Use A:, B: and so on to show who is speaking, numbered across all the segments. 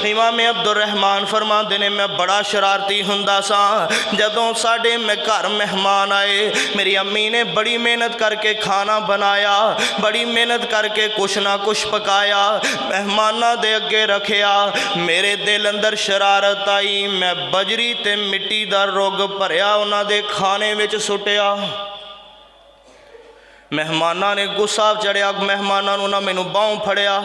A: इमाम अब्दुल रहमान फरमाते ने मैं बड़ा शरारती हुंदा सा। जदों साडे में घर मेहमान आए, मेरी अम्मी ने बड़ी मेहनत करके खाना बनाया, बड़ी मेहनत करके कुछ ना कुछ पकाया, मेहमाना दे अगे रखिया। मेरे दिल अंदर शरारत आई, मैं बजरी ते मिट्टी दा रुग भरिया उन्हां दे खाने विच सुटिया। मेहमाना ने गुस्सा चढ़िया, मेहमाना ना मैनू बाहों फड़िया,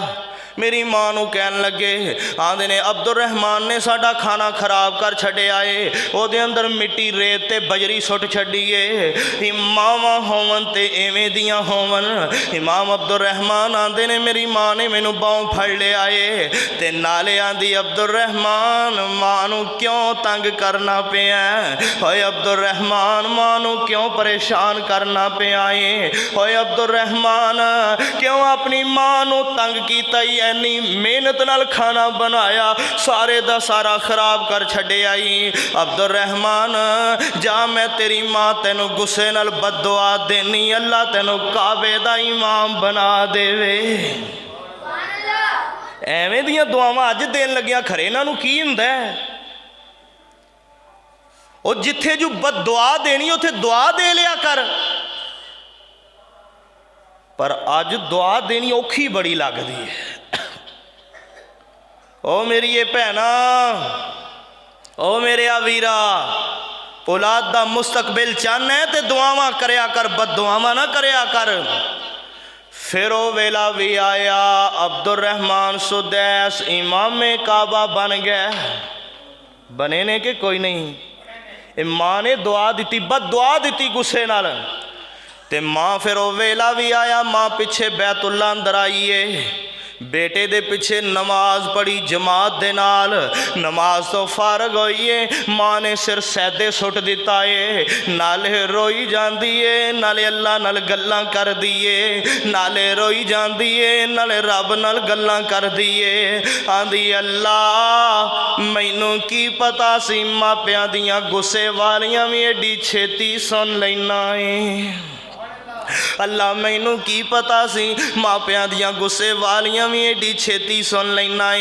A: मेरी माँ नू कहन लगे, आंदे ने अब्दुल रहमान ने साडा खाना खराब कर छड़िया है, ओदे अंदर मिट्टी रेत ते बजरी सुट छड़ी है, मावां होवन ते एवें दियां होवन। इमाम अब्दुल रहमान आंदे ने मेरी माँ ने मैनू बाहों फड़ लिया है ते नाले आंदी अब्दुल रहमान माँ नू क्यों तंग करना पिया, होए अब्दुल रहमान माँ नू क्यों परेशान करना पिया है, होए अब्दुल रहमान क्यों अपनी माँ नू तंग कीता, इन्नी मेहनत नाल खाना बनाया सारे दा सारा खराब कर छड़े आई। अब्दुल रहमान जा मैं तेरी माँ तेनू गुस्से नाल बददुआ देनी, अल्लाह तेनू काबे दा इमाम बना देवे। एवें दियां दुआवां अज देन लगियां, खरे इन्हां नू की हुंदा है? ओ जिथे जो बददुआ देनी उथे दुआ दे लिया कर, पर अज दुआ देनी औखी बड़ी लगदी है। ओ मेरी ये भैना, ओ मेरे वीरा, औलाद दा मुस्तकबिल चाहना है तो दुआवां करया कर, बददुआवां ना करया कर। फिर वो वेला भी आया, अब्दुल रहमान सुदैस इमामे काबा बन गया। बने ने कि कोई नहीं? माँ ने दुआ दी, बददुआ दी गुस्से नाल, ते माँ फिर वो वेला भी आया, माँ पिछे बैतुल्ला अंदर आई है, बेटे दे पिछे नमाज पढ़ी जमात दे नाल, नमाज तो फारग होई है, माँ ने सिर सैदे सुट दिता है, नाले रोई जाती है, नाले अल्लाह नाल गल्लां कर दिए, नाले रोई जाती है, नाले रब नाल गल्लां कर दिए। आंदी अल्लाह मैनू की पता सी मापियां दियां गुस्से वालियां भी एडी छेती सुन लैना है, अल्लाह मैनू की पता सी मापियां दियां गुस्से वालियां भी एडी छेती सुन लैना है।